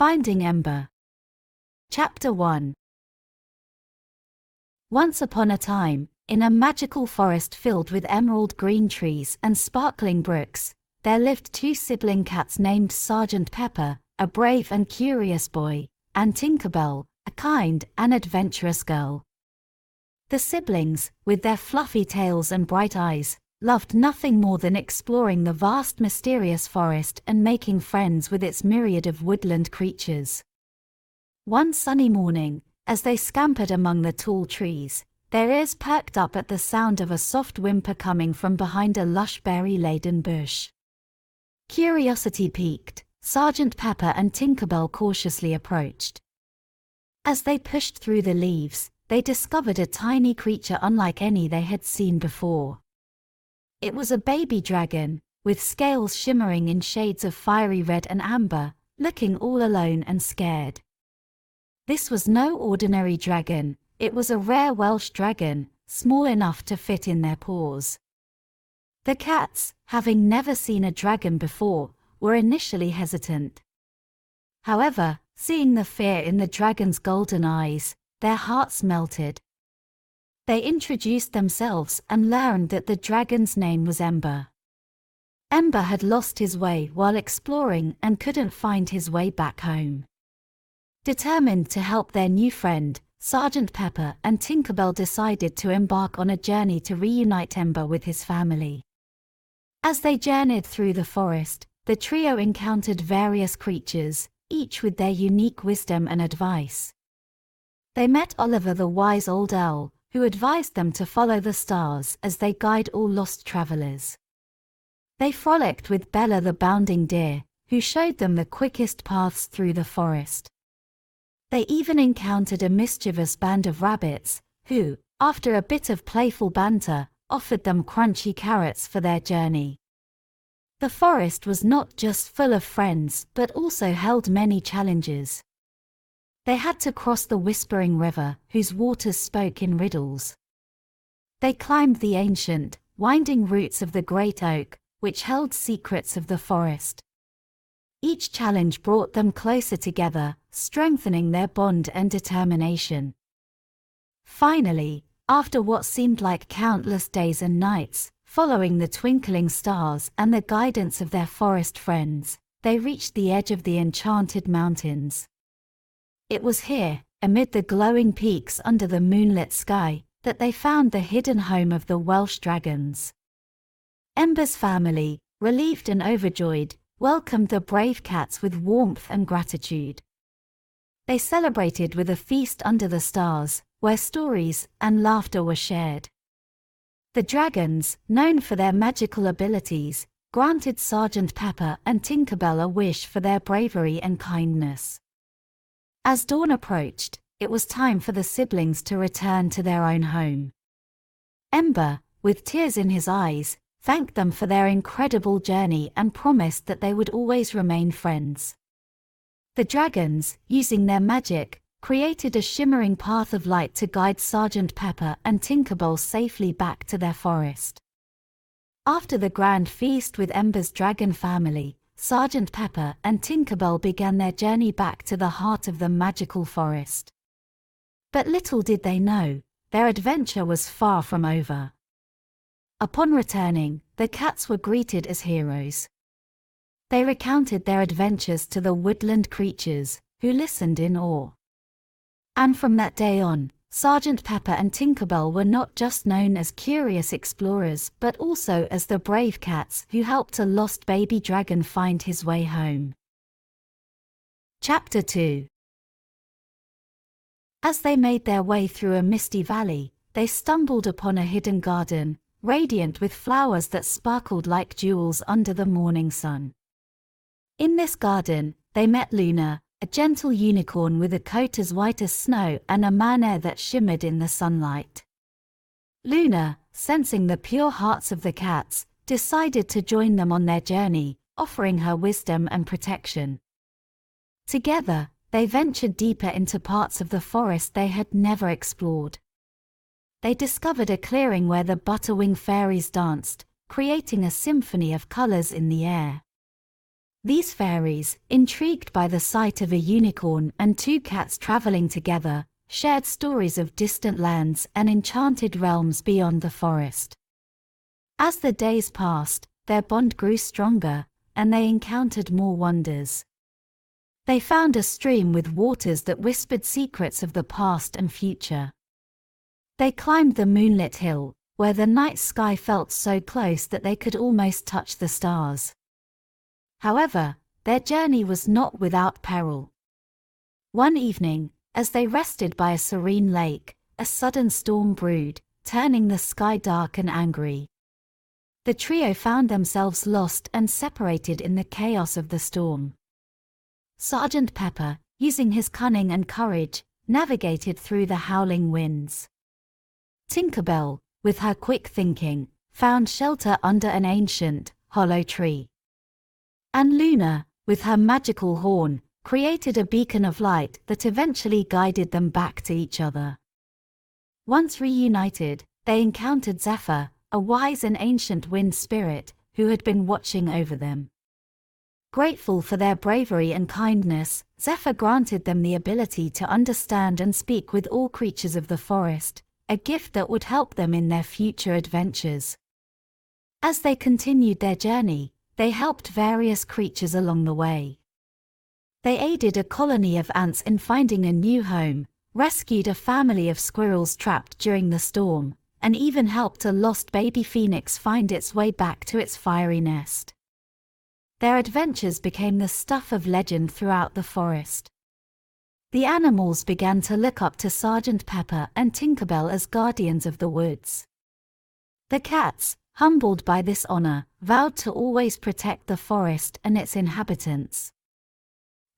Finding Ember. Chapter 1. Once upon a time, in a magical forest filled with emerald green trees and sparkling brooks, there lived two sibling cats named Sergeant Pepper, a brave and curious boy, and Tinkerbell, a kind and adventurous girl. The siblings, with their fluffy tails and bright eyes, loved nothing more than exploring the vast mysterious forest and making friends with its myriad of woodland creatures. One sunny morning, as they scampered among the tall trees, their ears perked up at the sound of a soft whimper coming from behind a lush berry-laden bush. Curiosity piqued, Sergeant Pepper and Tinkerbell cautiously approached. As they pushed through the leaves, they discovered a tiny creature unlike any they had seen before. It was a baby dragon, with scales shimmering in shades of fiery red and amber, looking all alone and scared. This was no ordinary dragon, it was a rare Welsh dragon, small enough to fit in their paws. The cats, having never seen a dragon before, were initially hesitant. However, seeing the fear in the dragon's golden eyes, their hearts melted. They introduced themselves and learned that the dragon's name was Ember. Ember had lost his way while exploring and couldn't find his way back home. Determined to help their new friend, Sergeant Pepper and Tinkerbell decided to embark on a journey to reunite Ember with his family. As they journeyed through the forest, the trio encountered various creatures, each with their unique wisdom and advice. They met Oliver the wise old owl, who advised them to follow the stars as they guide all lost travelers. They frolicked with Bella the bounding deer, who showed them the quickest paths through the forest. They even encountered a mischievous band of rabbits, who, after a bit of playful banter, offered them crunchy carrots for their journey. The forest was not just full of friends but also held many challenges. They had to cross the Whispering River, whose waters spoke in riddles. They climbed the ancient, winding roots of the great oak, which held secrets of the forest. Each challenge brought them closer together, strengthening their bond and determination. Finally, after what seemed like countless days and nights, following the twinkling stars and the guidance of their forest friends, they reached the edge of the enchanted mountains. It was here, amid the glowing peaks under the moonlit sky, that they found the hidden home of the Welsh dragons. Ember's family, relieved and overjoyed, welcomed the brave cats with warmth and gratitude. They celebrated with a feast under the stars, where stories and laughter were shared. The dragons, known for their magical abilities, granted Sergeant Pepper and Tinkerbell a wish for their bravery and kindness. As dawn approached, it was time for the siblings to return to their own home. Ember, with tears in his eyes, thanked them for their incredible journey and promised that they would always remain friends. The dragons, using their magic, created a shimmering path of light to guide Sergeant Pepper and Tinkerbell safely back to their forest. After the grand feast with Ember's dragon family, Sergeant Pepper and Tinkerbell began their journey back to the heart of the magical forest. But little did they know, their adventure was far from over. Upon returning, the cats were greeted as heroes. They recounted their adventures to the woodland creatures, who listened in awe. And from that day on, Sergeant Pepper and Tinkerbell were not just known as curious explorers but also as the brave cats who helped a lost baby dragon find his way home. Chapter 2. As they made their way through a misty valley, they stumbled upon a hidden garden, radiant with flowers that sparkled like jewels under the morning sun. In this garden, they met Luna, a gentle unicorn with a coat as white as snow and a manner that shimmered in the sunlight. Luna, sensing the pure hearts of the cats, decided to join them on their journey, offering her wisdom and protection. Together, they ventured deeper into parts of the forest they had never explored. They discovered a clearing where the butterwing fairies danced, creating a symphony of colors in the air. These fairies, intrigued by the sight of a unicorn and two cats traveling together, shared stories of distant lands and enchanted realms beyond the forest. As the days passed, their bond grew stronger, and they encountered more wonders. They found a stream with waters that whispered secrets of the past and future. They climbed the moonlit hill, where the night sky felt so close that they could almost touch the stars. However, their journey was not without peril. One evening, as they rested by a serene lake, a sudden storm brewed, turning the sky dark and angry. The trio found themselves lost and separated in the chaos of the storm. Sergeant Pepper, using his cunning and courage, navigated through the howling winds. Tinkerbell, with her quick thinking, found shelter under an ancient, hollow tree. And Luna, with her magical horn, created a beacon of light that eventually guided them back to each other. Once reunited, they encountered Zephyr, a wise and ancient wind spirit, who had been watching over them. Grateful for their bravery and kindness, Zephyr granted them the ability to understand and speak with all creatures of the forest, a gift that would help them in their future adventures. As they continued their journey, they helped various creatures along the way. They aided a colony of ants in finding a new home, rescued a family of squirrels trapped during the storm, and even helped a lost baby phoenix find its way back to its fiery nest. Their adventures became the stuff of legend throughout the forest. The animals began to look up to Sergeant Pepper and Tinkerbell as guardians of the woods. The cats, humbled by this honor, vowed to always protect the forest and its inhabitants.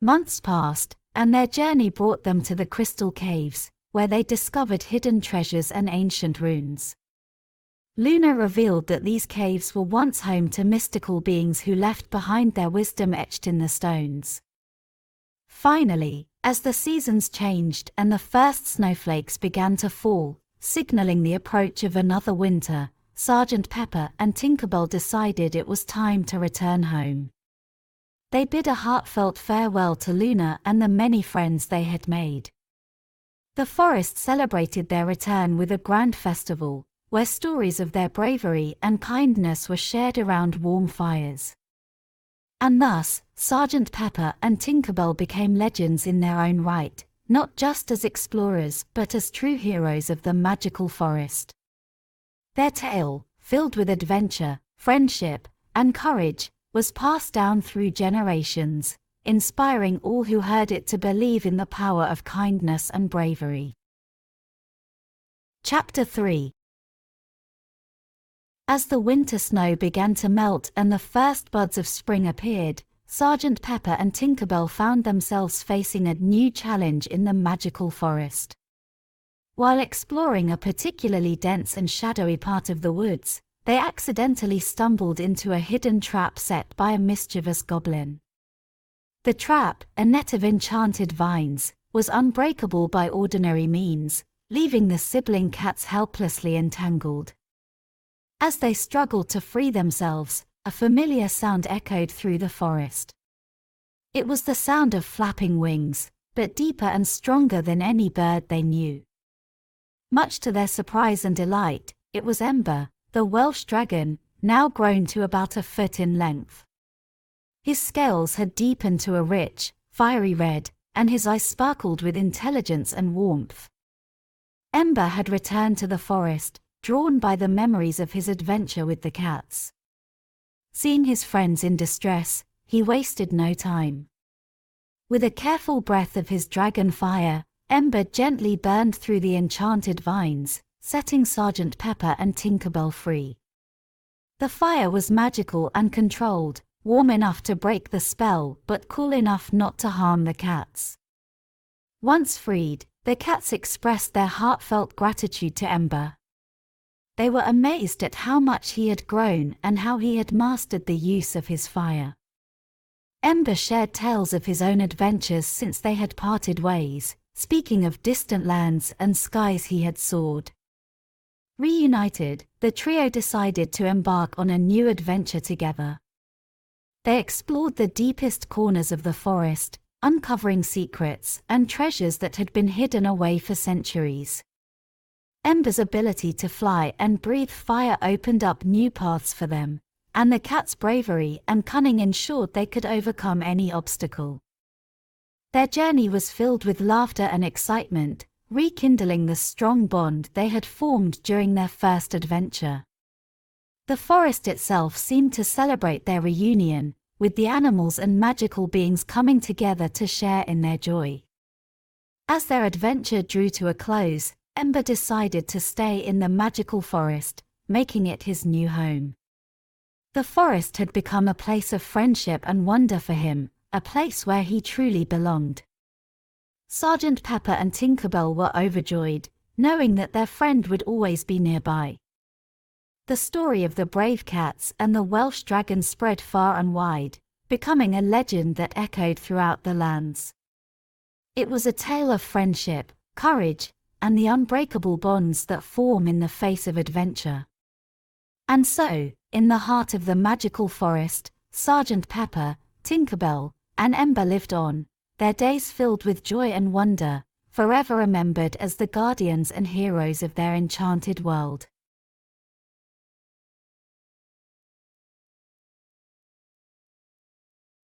Months passed, and their journey brought them to the Crystal Caves, where they discovered hidden treasures and ancient runes. Luna revealed that these caves were once home to mystical beings who left behind their wisdom etched in the stones. Finally, as the seasons changed and the first snowflakes began to fall, signaling the approach of another winter, Sergeant Pepper and Tinkerbell decided it was time to return home. They bid a heartfelt farewell to Luna and the many friends they had made. The forest celebrated their return with a grand festival, where stories of their bravery and kindness were shared around warm fires. And thus, Sergeant Pepper and Tinkerbell became legends in their own right, not just as explorers but as true heroes of the magical forest. Their tale, filled with adventure, friendship, and courage, was passed down through generations, inspiring all who heard it to believe in the power of kindness and bravery. Chapter 3. As the winter snow began to melt and the first buds of spring appeared, Sergeant Pepper and Tinkerbell found themselves facing a new challenge in the magical forest. While exploring a particularly dense and shadowy part of the woods, they accidentally stumbled into a hidden trap set by a mischievous goblin. The trap, a net of enchanted vines, was unbreakable by ordinary means, leaving the sibling cats helplessly entangled. As they struggled to free themselves, a familiar sound echoed through the forest. It was the sound of flapping wings, but deeper and stronger than any bird they knew. Much to their surprise and delight, it was Ember, the Welsh dragon, now grown to about a foot in length. His scales had deepened to a rich, fiery red, and his eyes sparkled with intelligence and warmth. Ember had returned to the forest, drawn by the memories of his adventure with the cats. Seeing his friends in distress, he wasted no time. With a careful breath of his dragon fire, Ember gently burned through the enchanted vines, setting Sergeant Pepper and Tinkerbell free. The fire was magical and controlled, warm enough to break the spell but cool enough not to harm the cats. Once freed, the cats expressed their heartfelt gratitude to Ember. They were amazed at how much he had grown and how he had mastered the use of his fire. Ember shared tales of his own adventures since they had parted ways, speaking of distant lands and skies he had soared. Reunited, the trio decided to embark on a new adventure together. They explored the deepest corners of the forest, uncovering secrets and treasures that had been hidden away for centuries. Ember's ability to fly and breathe fire opened up new paths for them, and the cat's bravery and cunning ensured they could overcome any obstacle. Their journey was filled with laughter and excitement, rekindling the strong bond they had formed during their first adventure. The forest itself seemed to celebrate their reunion, with the animals and magical beings coming together to share in their joy. As their adventure drew to a close, Ember decided to stay in the magical forest, making it his new home. The forest had become a place of friendship and wonder for him, a place where he truly belonged. Sergeant Pepper and Tinkerbell were overjoyed, knowing that their friend would always be nearby. The story of the brave cats and the Welsh dragon spread far and wide, becoming a legend that echoed throughout the lands. It was a tale of friendship, courage, and the unbreakable bonds that form in the face of adventure. And so, in the heart of the magical forest, Sergeant Pepper, Tinkerbell, and Ember lived on, their days filled with joy and wonder, forever remembered as the guardians and heroes of their enchanted world.